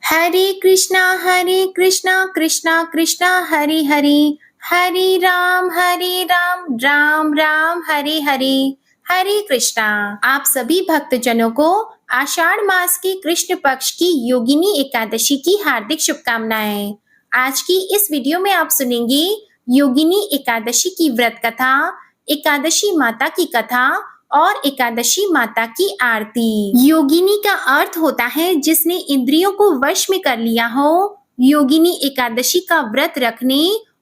हरे कृष्णा कृष्णा कृष्णा हरे हरे, हरे राम राम राम हरे हरे। हरे कृष्णा। आप सभी भक्तजनों को आषाढ़ मास के कृष्ण पक्ष की योगिनी एकादशी की हार्दिक शुभकामनाएं। आज की इस वीडियो में आप सुनेंगे योगिनी एकादशी की व्रत कथा, एकादशी माता की कथा और एकादशी माता की आरती। योगिनी का अर्थ होता है जिसने इंद्रियों को वश में कर लिया हो। योगिनी एकादशी का व्रत रखने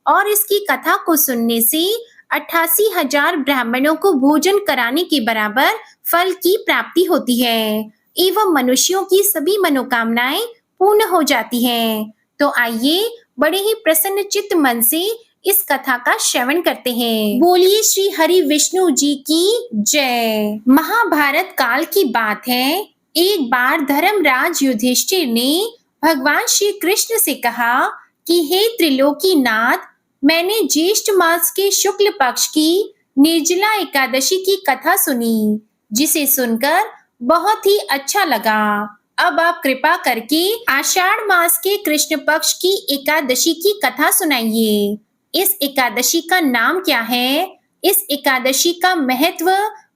और इसकी कथा को सुनने से 88,000 ब्राह्मणों को भोजन कराने के बराबर फल की प्राप्ति होती है एवं मनुष्यों की सभी मनोकामनाएं पूर्ण हो जाती हैं। तो आइए बड़े ही प्रसन्न चित्त मन से इस कथा का श्रवण करते हैं। बोलिए श्री हरि विष्णु जी की जय। महाभारत काल की बात है। एक बार धर्मराज युधिष्ठिर ने भगवान श्री कृष्ण से कहा कि हे त्रिलोकीनाथ, मैंने ज्येष्ठ मास के शुक्ल पक्ष की निर्जला एकादशी की कथा सुनी, जिसे सुनकर बहुत ही अच्छा लगा। अब आप कृपा करके आषाढ़ मास के कृष्ण पक्ष की एकादशी की कथा सुनाइए। इस एकादशी का नाम क्या है? इस एकादशी का महत्व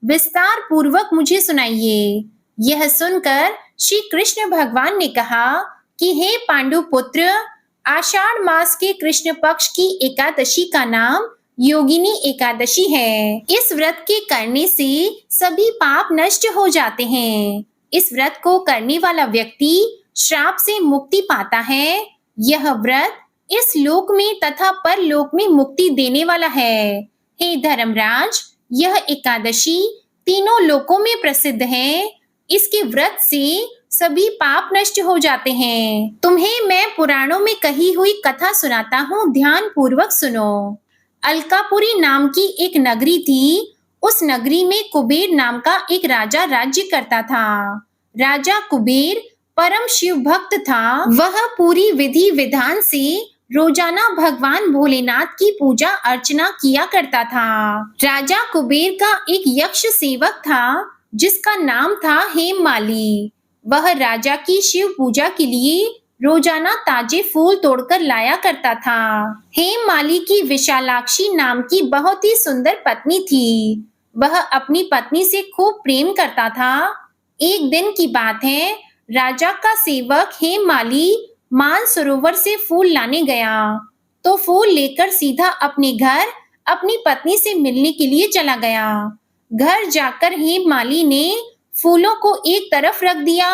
विस्तार पूर्वक मुझे सुनाइए। यह सुनकर श्री कृष्ण भगवान ने कहा कि हे पांडु पुत्र, आषाढ़ मास के कृष्ण पक्ष की एकादशी का नाम योगिनी एकादशी है। इस व्रत के करने से सभी पाप नष्ट हो जाते हैं। इस व्रत को करने वाला व्यक्ति श्राप से मुक्ति पाता है। यह व्रत इस लोक में तथा परलोक में मुक्ति देने वाला है। हे धर्मराज, यह एकादशी तीनों लोकों में प्रसिद्ध है। इसके व्रत से सभी पाप नष्ट हो जाते हैं। तुम्हें मैं पुराणों में कही हुई कथा सुनाता हूँ, ध्यान पूर्वक सुनो। अलकापुरी नाम की एक नगरी थी। उस नगरी में कुबेर नाम का एक राजा राज्य करता था। राजा कुबेर परम शिव भक्त था। वह पूरी विधि विधान से रोजाना भगवान भोलेनाथ की पूजा अर्चना किया करता था। राजा कुबेर का एक यक्ष सेवक था जिसका नाम था हेममाली। वह राजा की शिव पूजा के लिए रोजाना ताजे फूल तोड़कर लाया करता था। हेममाली की विशालाक्षी नाम की बहुत ही सुंदर पत्नी थी। वह अपनी पत्नी से खूब प्रेम करता था। एक दिन की बात है, राजा का सेवक हेममाली मानसरोवर से फूल लाने गया तो फूल लेकर सीधा अपने घर अपनी पत्नी से मिलने के लिए चला गया। घर जाकर हेममाली ने फूलों को एक तरफ रख दिया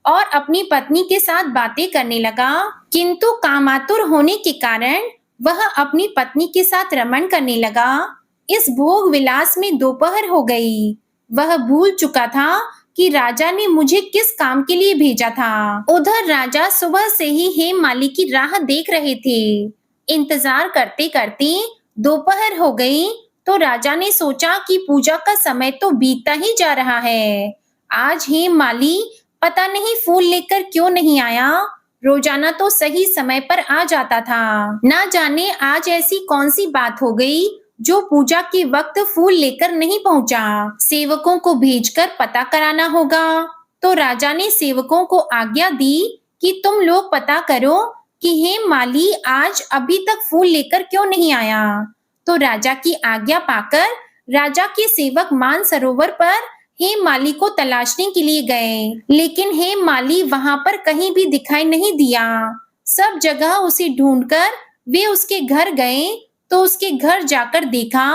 और अपनी पत्नी के साथ बातें करने लगा, किंतु कामातुर होने के कारण वह अपनी पत्नी के साथ रमण करने लगा। इस भोग विलास में दोपहर हो गई। वह भूल चुका था कि राजा ने मुझे किस काम के लिए भेजा था। उधर राजा सुबह से ही हेममाली की राह देख रहे थे। इंतजार करते करते दोपहर हो गई तो राजा ने सोचा कि पूजा का समय तो बीतता ही जा रहा है। आज हेममाली पता नहीं फूल लेकर क्यों नहीं आया। रोजाना तो सही समय पर आ जाता था। ना जाने आज ऐसी कौन सी बात हो गई जो पूजा के वक्त फूल लेकर नहीं पहुंचा। सेवकों को भेजकर पता कराना होगा। तो राजा ने सेवकों को आज्ञा दी कि तुम लोग पता करो कि हेममाली आज अभी तक फूल लेकर क्यों नहीं आया। तो राजा की आज्ञा पाकर राजा के सेवक मानसरोवर पर हेममाली को तलाशने के लिए गए, लेकिन हेममाली वहां पर कहीं भी दिखाई नहीं दिया। सब जगह उसे ढूंढकर वे उसके घर गए तो उसके घर जाकर देखा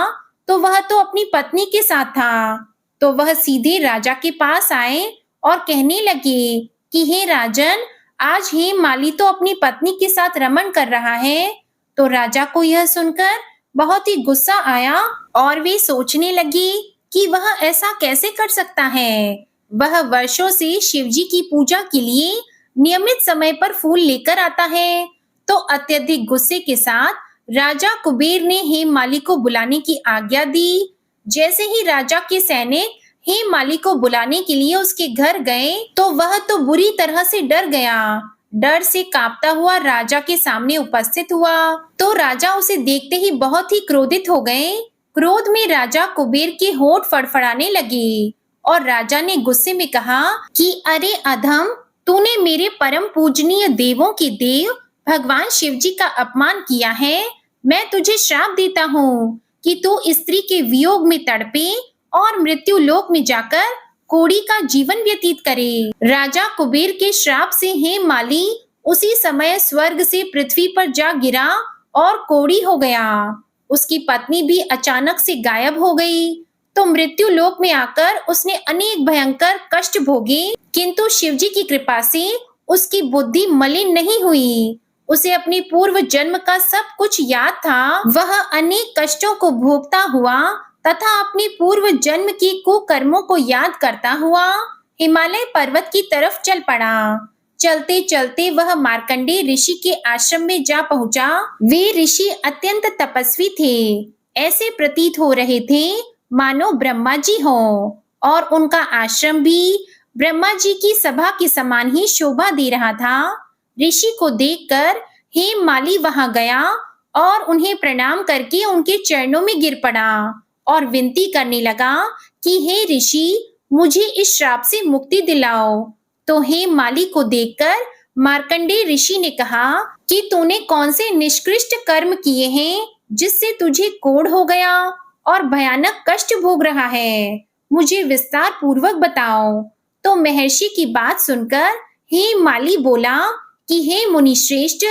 तो वह तो अपनी पत्नी के साथ था। तो वह सीधे राजा के पास आए और कहने लगे कि हे राजन, आज हेममाली तो अपनी पत्नी के साथ रमण कर रहा है। तो राजा को यह सुनकर बहुत ही गुस्सा आया और वे सोचने लगे कि वह ऐसा कैसे कर सकता है। वह वर्षों से शिवजी की पूजा के लिए नियमित समय पर फूल लेकर आता है। तो अत्यधिक गुस्से के साथ राजा कुबेर ने हेममाली को बुलाने की आज्ञा दी। जैसे ही राजा के सैनिक हेममाली को बुलाने के लिए उसके घर गए तो वह तो बुरी तरह से डर गया। डर से कांपता हुआ राजा के सामने उपस्थित हुआ तो राजा उसे देखते ही बहुत ही क्रोधित हो गए। क्रोध में राजा कुबेर के होंठ फड़फड़ाने लगे और राजा ने गुस्से में कहा कि अरे अधम, तूने मेरे परम पूजनीय देवों के देव भगवान शिव जी का अपमान किया है। मैं तुझे श्राप देता हूँ कि तू स्त्री के वियोग में तड़पे और मृत्यु लोक में जाकर कोड़ी का जीवन व्यतीत करे। राजा कुबेर के श्राप से हेममाली उसी समय स्वर्ग से पृथ्वी पर जा गिरा और कोड़ी हो गया। उसकी पत्नी भी अचानक से गायब हो गई। तो मृत्यु लोक में आकर उसने अनेक भयंकर कष्ट भोगे, किंतु शिवजी की कृपा से उसकी बुद्धि मलिन नहीं हुई। उसे अपने पूर्व जन्म का सब कुछ याद था। वह अनेक कष्टों को भोगता हुआ तथा अपने पूर्व जन्म के कुकर्मों को याद करता हुआ हिमालय पर्वत की तरफ चल पड़ा। चलते चलते वह मार्कंडेय ऋषि के आश्रम में जा पहुंचा। वे ऋषि अत्यंत तपस्वी थे। ऐसे प्रतीत हो रहे थे मानो ब्रह्मा जी हो, और उनका आश्रम भी ब्रह्मा जी की सभा के समान ही शोभा दे रहा था। ऋषि को देखकर हेममाली वहां गया और उन्हें प्रणाम करके उनके चरणों में गिर पड़ा और विनती करने लगा कि हे ऋषि, मुझे इस श्राप से मुक्ति दिलाओ। तो हेममाली को देखकर मार्कंडेय ऋषि ने कहा कि तूने कौन से निष्कृष्ट कर्म किए हैं जिससे तुझे कोढ़ हो गया और भयानक कष्ट भोग रहा है, मुझे विस्तार पूर्वक बताओ। तो महर्षि की बात सुनकर हेममाली बोला कि हे मुनि श्रेष्ठ,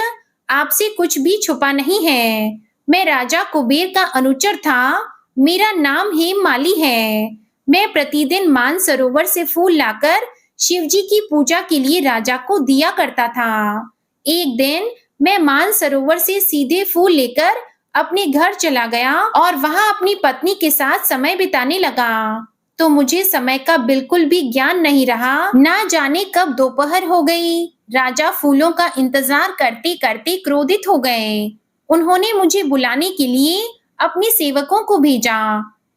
आपसे कुछ भी छुपा नहीं है। मैं राजा कुबेर का अनुचर था। मेरा नाम हेममाली है। मैं प्रतिदिन मानसरोवर से फूल लाकर शिवजी की पूजा के लिए राजा को दिया करता था। एक दिन मैं मानसरोवर से सीधे फूल लेकर अपने घर चला गया और वहां अपनी पत्नी के साथ समय बिताने लगा। तो मुझे समय का बिल्कुल भी ज्ञान नहीं रहा। ना जाने कब दोपहर हो गई। राजा फूलों का इंतजार करते करते क्रोधित हो गए। उन्होंने मुझे बुलाने के लिए अपने सेवकों को भेजा।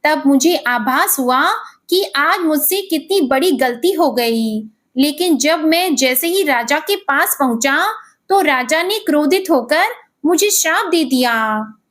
तब मुझे आभास हुआ कि आज मुझसे कितनी बड़ी गलती हो गई। लेकिन जब मैं जैसे ही राजा के पास पहुंचा तो राजा ने क्रोधित होकर मुझे श्राप दे दिया।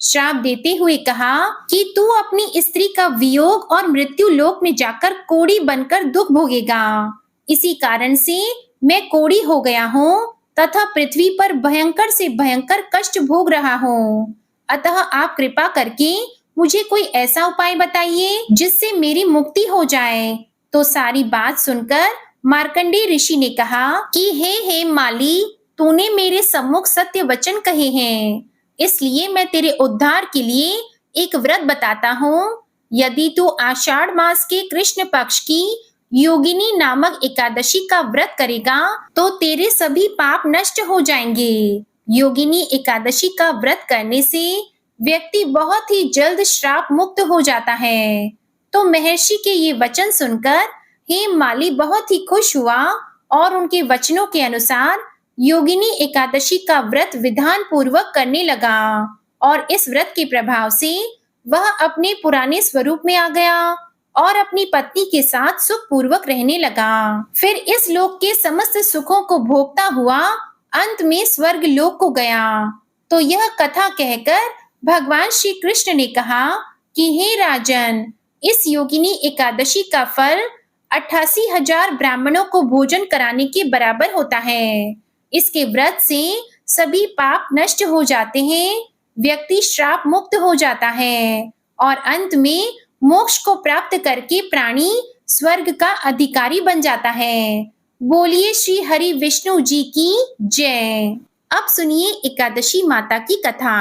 श्राप देते हुए कहा कि तू अपनी स्त्री का वियोग और मृत्यु लोक में जाकर कोड़ी बनकर दुख भोगेगा। इसी कारण से मैं कोड़ी हो गया हूँ तथा पृथ्वी पर भयंकर से भयंकर कष्ट भोग रहा हूँ। अतः आप कृपा करके मुझे कोई ऐसा उपाय बताइए जिससे मेरी मुक्ति हो जाए। तो सारी बात सुनकर मार्कंडेय ऋषि ने कहा कि हे हेममाली, तूने मेरे सम्मुख सत्य वचन कहे हैं, इसलिए मैं तेरे उद्धार के लिए एक व्रत बताता हूँ। यदि तू आषाढ़ मास के कृष्ण पक्ष की योगिनी नामक एकादशी का व्रत करेगा तो तेरे सभी पाप नष्ट हो जाएंगे। योगिनी एकादशी का व्रत करने से व्यक्ति बहुत ही जल्द श्राप मुक्त हो जाता है। तो महर्षि के ये वचन सुनकर हेममाली बहुत ही खुश हुआ और उनके वचनों के अनुसार योगिनी एकादशी का व्रत विधान पूर्वक करने लगा और इस व्रत के प्रभाव से वह अपने पुराने स्वरूप में आ गया और अपनी पत्नी के साथ सुख पूर्वक रहने लगा। फिर इस लोक के समस्त सुखों को भोगता हुआ अंत में स्वर्ग लोक को गया। तो यह कथा कहकर भगवान श्री कृष्ण ने कहा कि हे राजन, इस योगिनी एकादशी का फल 88,000 ब्राह्मणों को भोजन कराने के बराबर होता है। इसके व्रत से सभी पाप नष्ट हो जाते हैं, व्यक्ति श्राप मुक्त हो जाता है और अंत में मोक्ष को प्राप्त करके प्राणी स्वर्ग का अधिकारी बन जाता है। बोलिए श्री हरि विष्णु जी की जय। अब सुनिए एकादशी माता की कथा।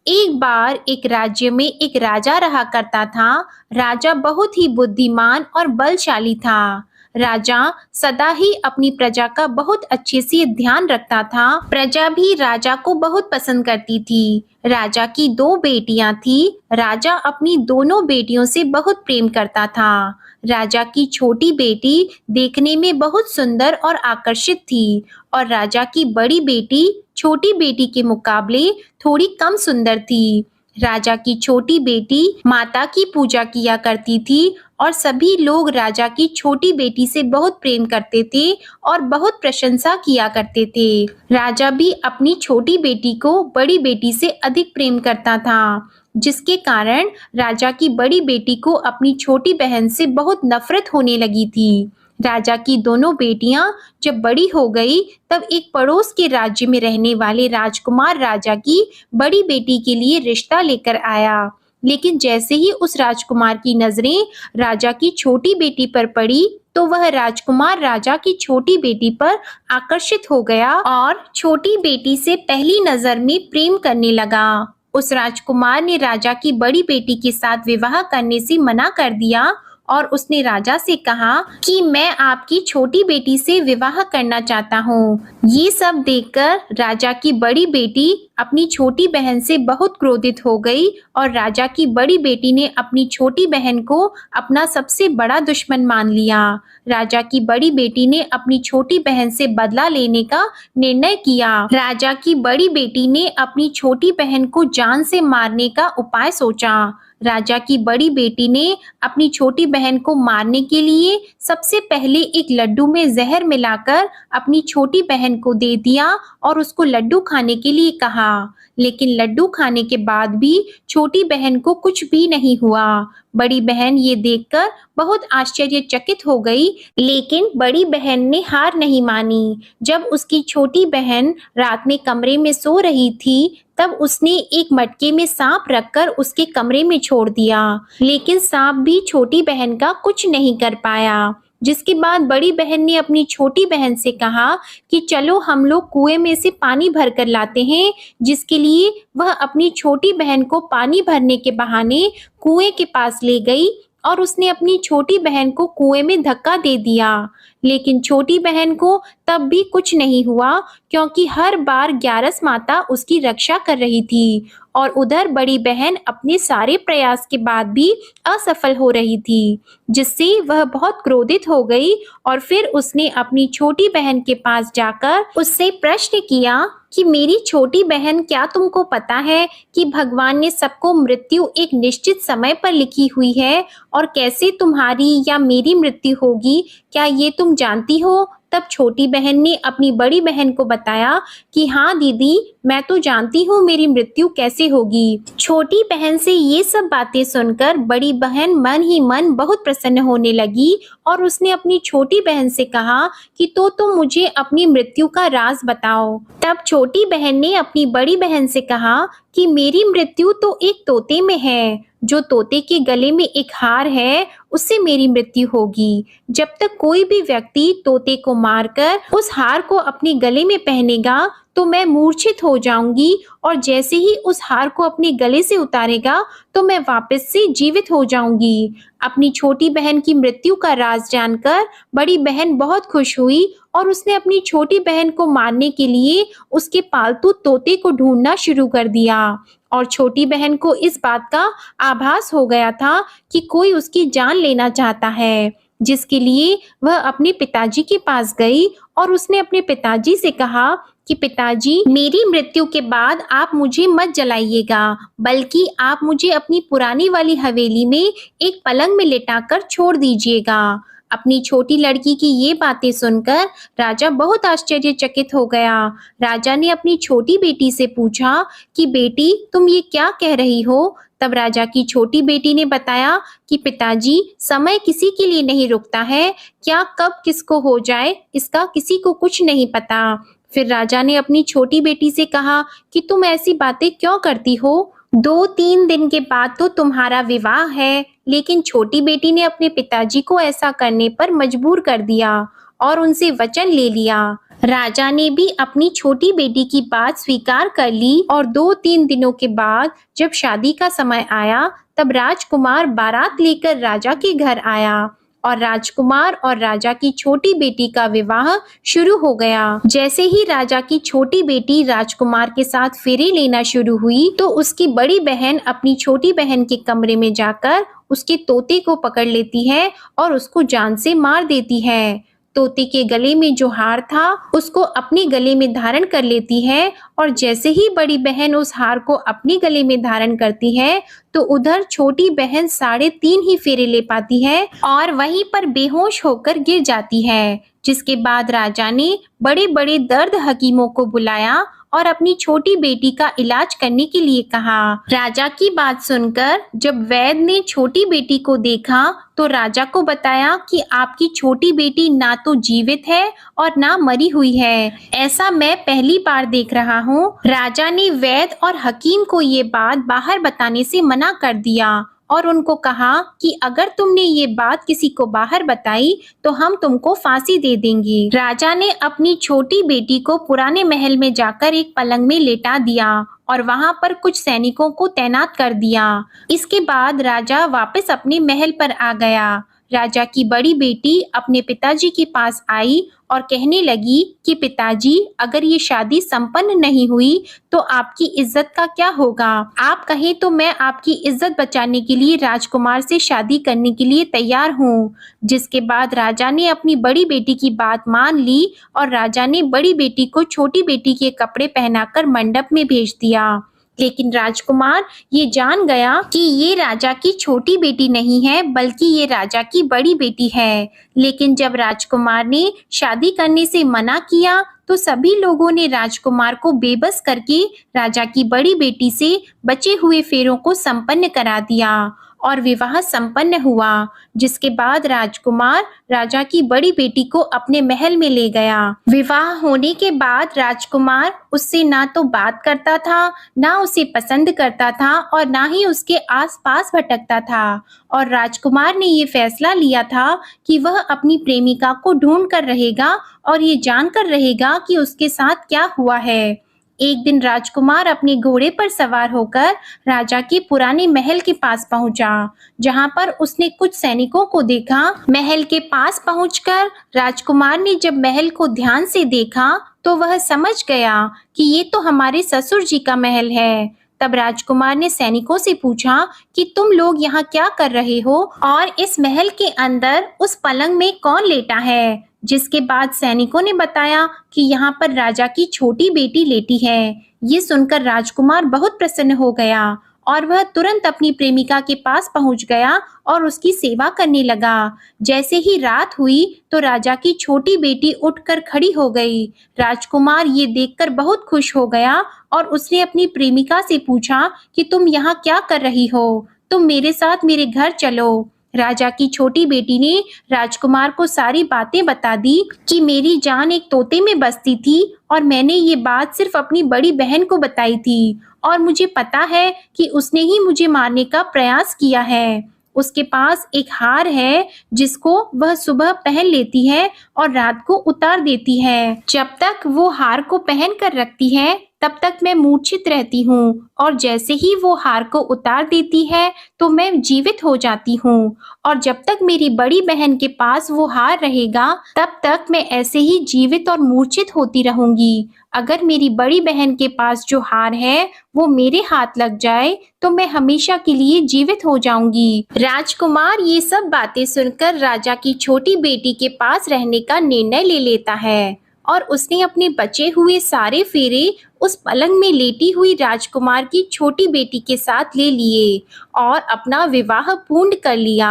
एक बार एक राज्य में एक राजा रहा करता था। राजा बहुत ही बुद्धिमान और बलशाली था। राजा सदा ही अपनी प्रजा का बहुत अच्छे से ध्यान रखता था। प्रजा भी राजा को बहुत पसंद करती थी। राजा की 2 बेटियां थी। राजा अपनी दोनों बेटियों से बहुत प्रेम करता था। राजा की छोटी बेटी देखने में बहुत सुंदर और आकर्षित थी और राजा की बड़ी बेटी छोटी बेटी के मुकाबले थोड़ी कम सुंदर थी। राजा की छोटी बेटी माता की पूजा किया करती थी और सभी लोग राजा की छोटी बेटी से बहुत प्रेम करते थे और बहुत प्रशंसा किया करते थे। राजा भी अपनी छोटी बेटी को बड़ी बेटी से अधिक प्रेम करता था, जिसके कारण राजा की बड़ी बेटी को अपनी छोटी बहन से बहुत नफरत होने लगी थी। राजा की दोनों बेटियां जब बड़ी हो गई तब एक पड़ोस के राज्य में रहने वाले राजकुमार राजा की बड़ी बेटी के लिए रिश्ता लेकर आया। लेकिन जैसे ही उस राजकुमार की नजरें राजा की छोटी बेटी पर पड़ी तो वह राजकुमार राजा की छोटी बेटी पर आकर्षित हो गया और छोटी बेटी से पहली नजर में प्रेम करने लगा। उस राजकुमार ने राजा की बड़ी बेटी के साथ विवाह करने से मना कर दिया और उसने राजा से कहा कि मैं आपकी छोटी बेटी से विवाह करना चाहता हूँ। ये सब देखकर राजा की बड़ी बेटी अपनी छोटी बहन से बहुत क्रोधित हो गई और राजा की बड़ी बेटी ने अपनी छोटी बहन को अपना सबसे बड़ा दुश्मन मान लिया। राजा की बड़ी बेटी ने अपनी छोटी बहन से बदला लेने का निर्णय किया। राजा की बड़ी बेटी ने अपनी छोटी बहन को जान से मारने का उपाय सोचा। राजा की बड़ी बेटी ने अपनी छोटी बहन को मारने के लिए सबसे पहले एक लड्डू में जहर मिलाकर अपनी छोटी बहन को दे दिया और उसको लड्डू खाने के लिए कहा। लेकिन लड्डू खाने के बाद भी छोटी बहन को कुछ भी नहीं हुआ। बड़ी बहन ये देखकर बहुत आश्चर्यचकित हो गई, लेकिन बड़ी बहन ने हार नहीं मानी। जब उसकी छोटी बहन रात में कमरे में सो रही थी तब उसने एक मटके में सांप रखकर उसके कमरे में छोड़ दिया, लेकिन सांप भी छोटी बहन का कुछ नहीं कर पाया। जिसके बाद बड़ी बहन ने अपनी छोटी बहन से कहा कि चलो हम लोग कुएं में से पानी भर कर लाते हैं, जिसके लिए वह अपनी छोटी बहन को पानी भरने के बहाने कुएं के पास ले गई और उसने अपनी छोटी बहन को कुएं में धक्का दे दिया। लेकिन छोटी बहन को तब भी कुछ नहीं हुआ, क्योंकि हर बार ग्यारस माता उसकी रक्षा कर रही थी और उधर बड़ी बहन अपने सारे प्रयास के बाद भी असफल हो रही थी, जिससे वह बहुत क्रोधित हो गई और फिर उसने अपनी छोटी बहन के पास जाकर उससे प्रश्न किया कि मेरी छोटी बहन, क्या तुमको पता है कि भगवान ने सबको मृत्यु एक निश्चित समय पर लिखी हुई है और कैसे तुम्हारी या मेरी मृत्यु होगी, क्या ये तुम जानती हो? तब छोटी बहन ने अपनी बड़ी बहन को बताया कि हाँ दीदी, मैं तो जानती हूँ मेरी मृत्यु कैसे होगी। छोटी बहन से ये सब बातें सुनकर बड़ी बहन मन ही मन बहुत प्रसन्न होने लगी और उसने अपनी छोटी बहन से कहा कि तो तुम मुझे अपनी मृत्यु का राज बताओ। तब छोटी बहन ने अपनी बड़ी बहन से कहा कि मेरी मृत्यु तो एक तोते में है, जो तोते के गले में एक हार है उससे मेरी मृत्यु होगी। जब तक कोई भी व्यक्ति तोते को मारकर उस हार को अपने गले में पहनेगा तो मैं मूर्छित हो जाऊंगी और जैसे ही उस हार को अपने गले से उतारेगा तो मैं वापस से जीवित हो जाऊंगी। अपनी छोटी बहन की मृत्यु का राज जानकर बड़ी बहन बहुत खुश हुई और उसने अपनी छोटी बहन को मारने के लिए उसके पालतू तोते को ढूंढना शुरू कर दिया और छोटी बहन को इस बात का आभास हो गया था कि कोई उसकी जान लेना चाहता है, जिसके लिए वह अपने पिताजी के पास गई और उसने अपने पिताजी से कहा कि पिताजी, मेरी मृत्यु के बाद आप मुझे मत जलाइएगा, बल्कि आप मुझे अपनी पुरानी वाली हवेली में एक पलंग में लिटाकर छोड़ दीजिएगा। अपनी छोटी लड़की की ये बातें सुनकर राजा बहुत आश्चर्यचकित हो गया। राजा ने अपनी छोटी बेटी से पूछा कि बेटी, तुम ये क्या कह रही हो? तब राजा की छोटी बेटी ने बताया कि पिताजी, समय किसी के लिए नहीं रुकता है, क्या कब किसको हो जाए इसका किसी को कुछ नहीं पता। फिर राजा ने अपनी छोटी बेटी से कहा कि तुम ऐसी बातें क्यों करती हो? 2-3 दिन के बाद तो तुम्हारा विवाह है। लेकिन छोटी बेटी ने अपने पिताजी को ऐसा करने पर मजबूर कर दिया और उनसे वचन ले लिया। राजा ने भी अपनी छोटी बेटी की बात स्वीकार कर ली और 2-3 दिनों के बाद जब शादी का समय आया तब राजकुमार बारात लेकर राजा के घर आया और राजकुमार और राजा की छोटी बेटी का विवाह शुरू हो गया। जैसे ही राजा की छोटी बेटी राजकुमार के साथ फेरे लेना शुरू हुई तो उसकी बड़ी बहन अपनी छोटी बहन के कमरे में जाकर उसके तोते को पकड़ लेती है और उसको जान से मार देती है। तोते के गले में जो हार था उसको अपने गले में धारण कर लेती है और जैसे ही बड़ी बहन उस हार को अपने गले में धारण करती है तो उधर छोटी बहन 3.5 ही फेरे ले पाती है और वहीं पर बेहोश होकर गिर जाती है। जिसके बाद राजा ने बड़े बड़े दर्द हकीमों को बुलाया और अपनी छोटी बेटी का इलाज करने के लिए कहा। राजा की बात सुनकर जब वैद्य ने छोटी बेटी को देखा तो राजा को बताया कि आपकी छोटी बेटी ना तो जीवित है और ना मरी हुई है। ऐसा मैं पहली बार देख रहा हूँ। राजा ने वैद्य और हकीम को ये बात बाहर बताने से मना कर दिया और उनको कहा कि अगर तुमने ये बात किसी को बाहर बताई तो हम तुमको फांसी दे देंगे। राजा ने अपनी छोटी बेटी को पुराने महल में जाकर एक पलंग में लेटा दिया और वहां पर कुछ सैनिकों को तैनात कर दिया। इसके बाद राजा वापस अपने महल पर आ गया। राजा की बड़ी बेटी अपने पिताजी के पास आई और कहने लगी कि पिताजी, अगर ये शादी संपन्न नहीं हुई तो आपकी इज्जत का क्या होगा? आप कहें तो मैं आपकी इज्जत बचाने के लिए राजकुमार से शादी करने के लिए तैयार हूँ। जिसके बाद राजा ने अपनी बड़ी बेटी की बात मान ली और राजा ने बड़ी बेटी को छोटी बेटी के कपड़े पहनाकर मंडप में भेज दिया। लेकिन राजकुमार ये जान गया कि ये राजा की छोटी बेटी नहीं है बल्कि ये राजा की बड़ी बेटी है। लेकिन जब राजकुमार ने शादी करने से मना किया तो सभी लोगों ने राजकुमार को बेबस करके राजा की बड़ी बेटी से बचे हुए फेरों को संपन्न करा दिया और विवाह संपन्न हुआ। जिसके बाद राजकुमार राजा की बड़ी बेटी को अपने महल में ले गया। विवाह होने के बाद राजकुमार उससे ना तो बात करता था, ना उसे पसंद करता था और ना ही उसके आसपास भटकता था। और राजकुमार ने ये फैसला लिया था कि वह अपनी प्रेमिका को ढूंढ कर रहेगा और ये जानकर रहेगा कि उसके साथ क्या हुआ है। एक दिन राजकुमार अपने घोड़े पर सवार होकर राजा के पुराने महल के पास पहुंचा, जहां पर उसने कुछ सैनिकों को देखा। महल के पास पहुंचकर राजकुमार ने जब महल को ध्यान से देखा तो वह समझ गया कि ये तो हमारे ससुर जी का महल है। तब राजकुमार ने सैनिकों से पूछा कि तुम लोग यहाँ क्या कर रहे हो और इस महल के अंदर उस पलंग में कौन लेटा है? जिसके बाद सैनिकों ने बताया कि यहाँ पर राजा की छोटी बेटी लेटी है। ये सुनकर राजकुमार बहुत प्रसन्न हो गया और वह तुरंत अपनी प्रेमिका के पास पहुंच गया और उसकी सेवा करने लगा। जैसे ही रात हुई तो राजा की छोटी बेटी उठकर खड़ी हो गई। राजकुमार ये देखकर बहुत खुश हो गया और उसने अपनी प्रेमिका से पूछा कि तुम यहाँ क्या कर रही हो? तुम मेरे साथ मेरे घर चलो। राजा की छोटी बेटी ने राजकुमार को सारी बातें बता दी कि मेरी जान एक तोते में बसती थी और मैंने ये बात सिर्फ अपनी बड़ी बहन को बताई थी और मुझे पता है कि उसने ही मुझे मारने का प्रयास किया है। उसके पास एक हार है जिसको वह सुबह पहन लेती है और रात को उतार देती है। जब तक वो हार को पहन कर रखती है तब तक मैं मूर्छित रहती हूँ और जैसे ही वो हार को उतार देती है तो मैं जीवित हो जाती हूँ और जब तक मेरी बड़ी बहन के पास वो हार रहेगा तब तक मैं ऐसे ही जीवित और मूर्छित होती रहूंगी। अगर मेरी बड़ी बहन के पास जो हार है वो मेरे हाथ लग जाए तो मैं हमेशा के लिए जीवित हो जाऊंगी। राजकुमार ये सब बातें सुनकर राजा की छोटी बेटी के पास रहने का निर्णय ले लेता है और उसने अपने बचे हुए सारे फेरे उस पलंग में लेटी हुई राजकुमार की छोटी बेटी के साथ ले लिए और अपना विवाह पूर्ण कर लिया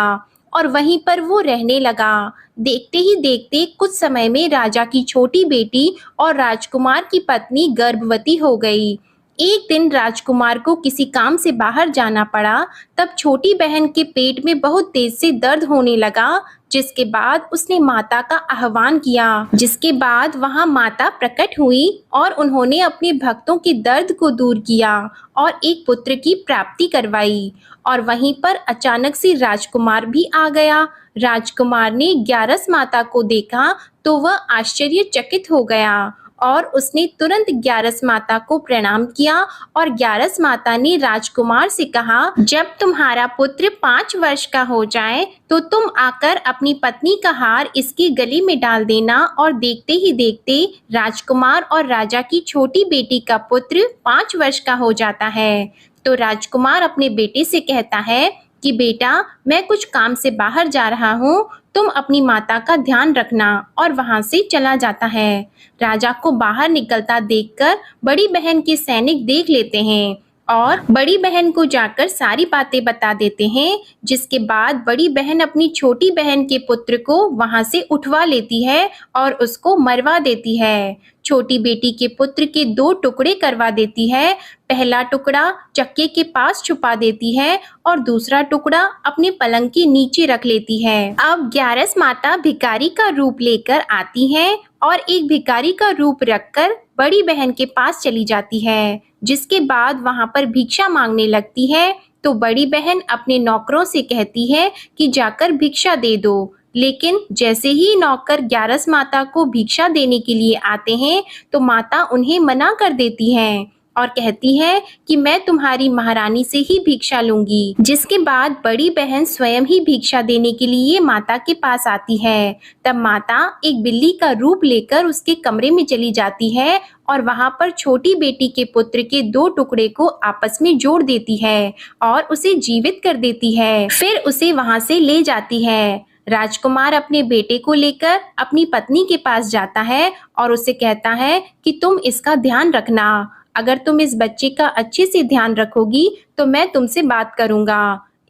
और वहीं पर वो रहने लगा। देखते ही देखते कुछ समय में राजा की छोटी बेटी और राजकुमार की पत्नी गर्भवती हो गई। एक दिन राजकुमार को किसी काम से बाहर जाना पड़ा। तब छोटी बहन के पेट में बहुत तेज से दर्द होने लगा, जिसके बाद उसने माता का आह्वान किया। जिसके बाद वहां माता प्रकट हुई और उन्होंने अपने भक्तों के दर्द को दूर किया और एक पुत्र की प्राप्ति करवाई। और वहीं पर अचानक से राजकुमार भी आ गया। राजकुमार ने ग्यारस माता को देखा तो वह आश्चर्यचकित हो गया और उसने तुरंत ग्यारस माता को प्रणाम किया और ग्यारस माता ने राजकुमार से कहा, जब तुम्हारा पुत्र 5 वर्ष का हो जाए तो तुम आकर अपनी पत्नी का हार इसके गले में डाल देना। और देखते ही देखते राजकुमार और राजा की छोटी बेटी का पुत्र 5 वर्ष का हो जाता है। तो राजकुमार अपने बेटे से कहता है कि बेटा, मैं कुछ काम से बाहर जा रहा हूँ, तुम अपनी माता का ध्यान रखना, और वहां से चला जाता है। राजा को बाहर निकलता देखकर बड़ी बहन के सैनिक देख लेते हैं और बड़ी बहन को जाकर सारी बातें बता देते हैं, जिसके बाद बड़ी बहन अपनी छोटी बहन के पुत्र को वहां से उठवा लेती है और उसको मरवा देती है। छोटी बेटी के पुत्र के 2 टुकड़े करवा देती है। पहला टुकड़ा चक्के के पास छुपा देती है और दूसरा टुकड़ा अपने पलंग के नीचे रख लेती है। अब ग्यारस माता भिखारी का रूप लेकर आती हैं और एक भिखारी का रूप रखकर बड़ी बहन के पास चली जाती है, जिसके बाद वहां पर भिक्षा मांगने लगती है। तो बड़ी बहन अपने नौकरों से कहती है कि जाकर भिक्षा दे दो, लेकिन जैसे ही नौकर ग्यारस माता को भिक्षा देने के लिए आते हैं तो माता उन्हें मना कर देती हैं और कहती है कि मैं तुम्हारी महारानी से ही भिक्षा लूंगी। जिसके बाद बड़ी बहन स्वयं ही भिक्षा देने के लिए माता के पास आती है। तब माता एक बिल्ली का रूप लेकर उसके कमरे में चली जाती है और वहां पर छोटी बेटी के पुत्र के 2 टुकड़े को आपस में जोड़ देती है और उसे जीवित कर देती है। फिर उसे वहां से ले जाती है। राजकुमार अपने बेटे को लेकर अपनी पत्नी के पास जाता है और उसे कहता है कि तुम इसका ध्यान रखना। अगर तुम इस बच्चे का अच्छे से ध्यान रखोगी तो मैं तुमसे बात करूंगा।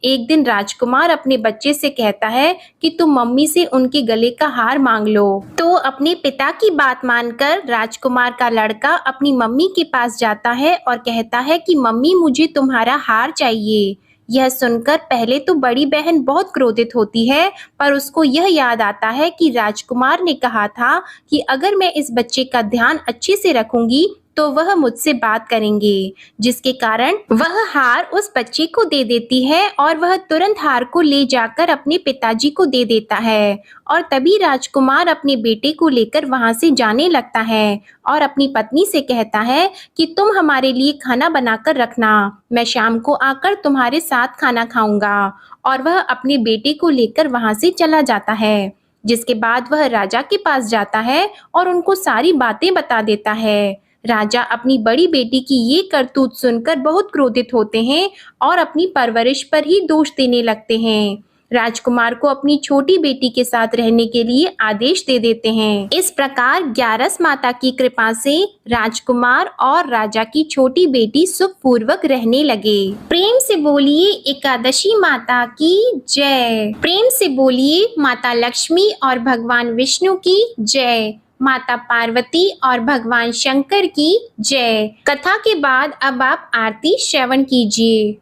एक दिन राजकुमार अपने बच्चे से कहता है कि तुम मम्मी से उनके गले का हार मांग लो। तो अपने पिता की बात मानकर राजकुमार का लड़का अपनी मम्मी के पास जाता है और कहता है कि मम्मी मुझे तुम्हारा हार चाहिए। यह सुनकर पहले तो बड़ी बहन बहुत क्रोधित होती है, पर उसको यह याद आता है कि राजकुमार ने कहा था कि अगर मैं इस बच्चे का ध्यान अच्छे से रखूंगी तो वह मुझसे बात करेंगे, जिसके कारण वह हार उस बच्चे को दे देती है और वह तुरंत हार को ले जाकर अपने पिताजी को दे देता है। और तभी राजकुमार अपने बेटे को लेकर वहां से जाने लगता है और अपनी पत्नी से कहता है कि तुम हमारे लिए खाना बनाकर रखना, मैं शाम को आकर तुम्हारे साथ खाना खाऊंगा। और वह अपने बेटे को लेकर वहां से चला जाता है। जिसके बाद वह राजा के पास जाता है और उनको सारी बातें बता देता है। राजा अपनी बड़ी बेटी की ये करतूत सुनकर बहुत क्रोधित होते हैं और अपनी परवरिश पर ही दोष देने लगते हैं। राजकुमार को अपनी छोटी बेटी के साथ रहने के लिए आदेश दे देते हैं। इस प्रकार ग्यारस माता की कृपा से राजकुमार और राजा की छोटी बेटी सुखपूर्वक रहने लगे। प्रेम से बोलिए एकादशी माता की जय। प्रेम से बोलिए माता लक्ष्मी और भगवान विष्णु की जय। माता पार्वती और भगवान शंकर की जय। कथा के बाद अब आप आरती श्रवण कीजिए।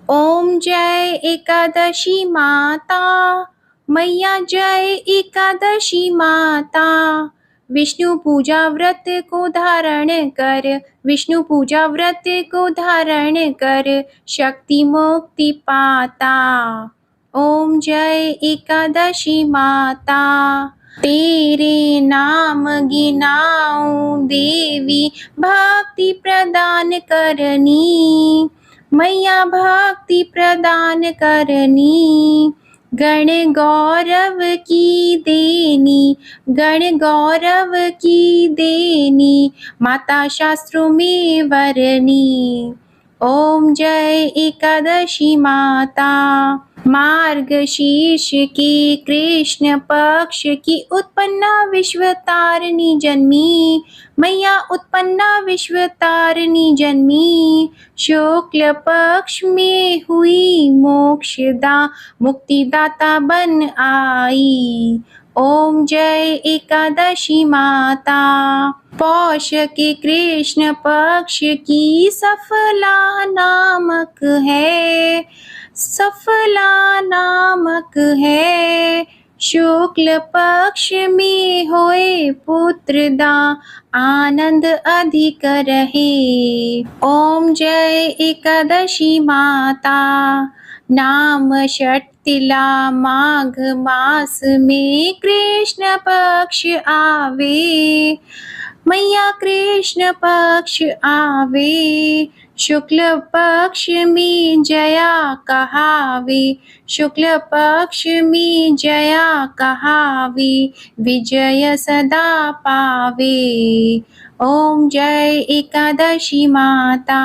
ओम जय एकादशी माता, मैया जय एकादशी माता। विष्णु पूजा व्रत को धारण कर, विष्णु पूजा व्रत को धारण कर, शक्ति मुक्ति पाता। ओम जय एकादशी माता। तेरे नाम गिनाऊं देवी, भक्ति प्रदान करनी, मैया भक्ति प्रदान करनी। गण गौरव की देनी, गण गौरव की देनी, माता शास्त्रों में वरनी। ओम जय एकादशी माता। मार्गशीर्ष की कृष्ण पक्ष की उत्पन्ना विश्वतारिणी जन्मी, मैया उत्पन्ना विश्वतारिणी जन्मी। शुक्ल पक्ष में हुई मोक्षदा, मुक्तिदाता बन आई। ओम जय एकादशी माता। पौष के कृष्ण पक्ष की सफला नामक है, सफला नामक है। शुक्ल पक्ष में होए पुत्रदा, आनंद अधिक रहे। ओम जय एकादशी माता। नाम षटतिला माघ मास में कृष्ण पक्ष आवे, मैया कृष्ण पक्ष आवे। शुक्ल पक्ष में जया कहावे, शुक्ल पक्ष में जया कहावे, विजय सदा पावे। ओम जय एकादशी माता।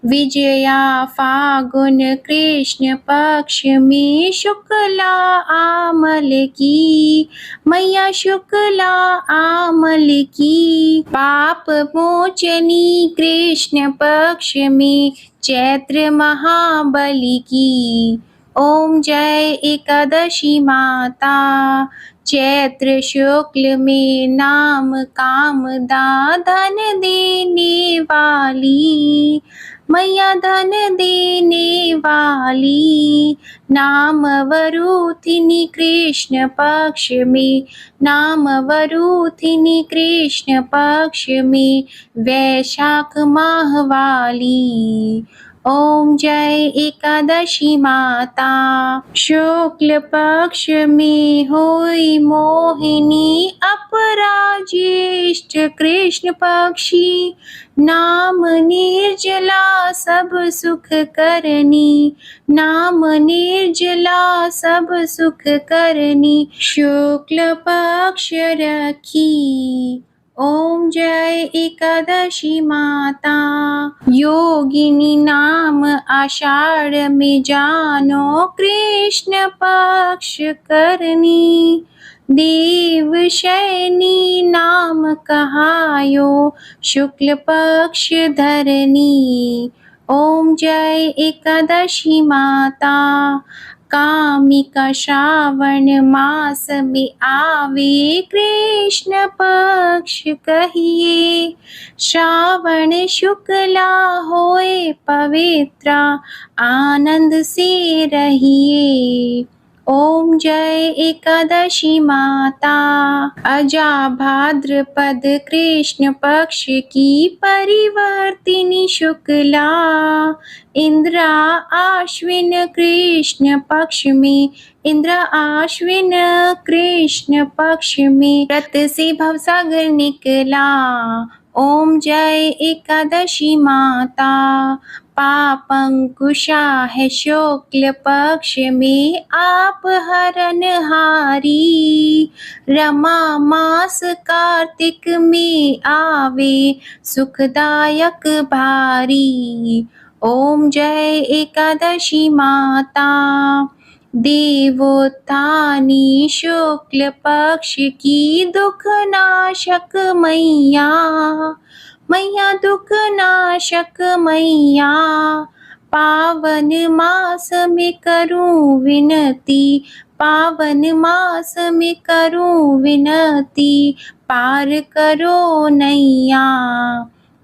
विजया फागुन कृष्ण पक्ष में शुक्ला आमल की, मैया शुक्ला आमल की। पाप मोचनी कृष्ण पक्ष में चैत्र महाबली की। ओम जय एकादशी माता। चैत्र शुक्ल में नाम कामदा धन देने वाली, मैया धन देने वाली। नाम वरूथिनी कृष्ण पक्ष में, नाम वरूथिनी कृष्ण पक्ष में वैशाख माह वाली। ओम जय एकादशी माता। शुक्ल पक्ष में होई मोहिनी अपराजिष्ट कृष्ण पक्षी। नाम निर्जला सब सुख करनी, नाम निर्जला सब सुख करनी। शुक्ल पक्ष रखी। ओम जय एकादशी माता। योगिनी नाम आषाढ़ में जानो कृष्ण पक्ष करनी। देव शयनी नाम कहायो शुक्ल पक्ष धरनी। ओम जय एकादशी माता। कामिका श्रावण मास में आवे कृष्ण पक्ष कहिए। श्रावण शुक्ला होए पवित्रा आनंद से रहिए। ओम जय एकादशी माता। अजा भाद्रपद कृष्ण पक्ष की परिवर्तिनी शुक्ला। इंद्रा आश्विन कृष्ण पक्ष में, इंद्र आश्विन कृष्ण पक्ष में व्रत से भवसागर निकला। ओम जय एकादशी माता। पापंकुशा है शुक्ल पक्ष में आप हरनहारी। रमा मास कार्तिक में आवे सुखदायक भारी। ओम जय एकादशी माता। देवोत्थानी शुक्ल पक्ष की दुख नाशक मैया, मैया दुख नाशक मैया। पावन मास में करूं विनती, पावन मास में करूं विनती, पार करो नैया।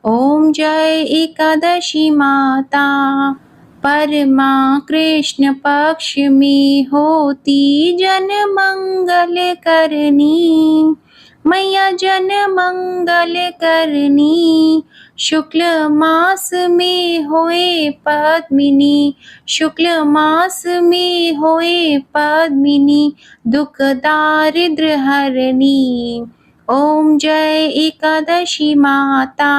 ओम जय एकादशी माता। परमा कृष्ण पक्ष में होती जन मंगल करनी, मैया जन मंगल करनी। शुक्ल मास में होए पद्मिनी, शुक्ल मास में होए पद्मिनी, दुख दारिद्र हरनी। ओम जय एकादशी माता।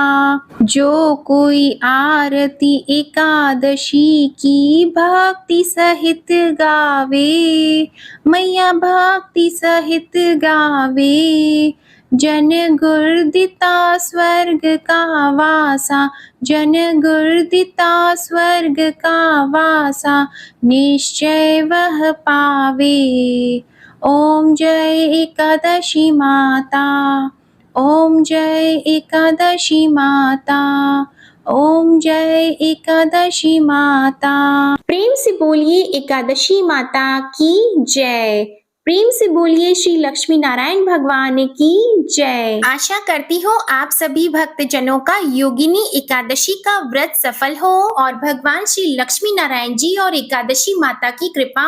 जो कोई आरती एकादशी की भक्ति सहित गावे, मैया भक्ति सहित गावे। जन गुर्दिता स्वर्ग का वासा, जन गुर्दिता स्वर्ग का वासा, निश्चय वह पावे। ओम जय एकादशी माता। ओम जय एकादशी माता। ओम जय एकादशी माता। प्रेम से बोलिए एकादशी माता की जय। प्रेम से बोलिए श्री लक्ष्मी नारायण भगवान की जय। आशा करती हूँ आप सभी भक्तजनों का योगिनी एकादशी का व्रत सफल हो और भगवान श्री लक्ष्मी नारायण जी और एकादशी माता की कृपा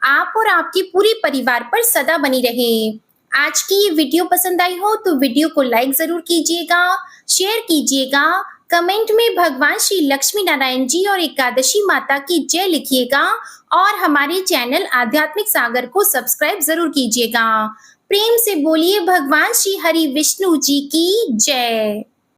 आप और आपके पूरे परिवार पर सदा बनी रहे। आज की ये वीडियो पसंद आई हो तो वीडियो को लाइक जरूर कीजिएगा, शेयर कीजिएगा, कमेंट में भगवान श्री लक्ष्मी नारायण जी और एकादशी माता की जय लिखिएगा और हमारे चैनल आध्यात्मिक सागर को सब्सक्राइब जरूर कीजिएगा। प्रेम से बोलिए भगवान श्री हरि विष्णु जी की जय।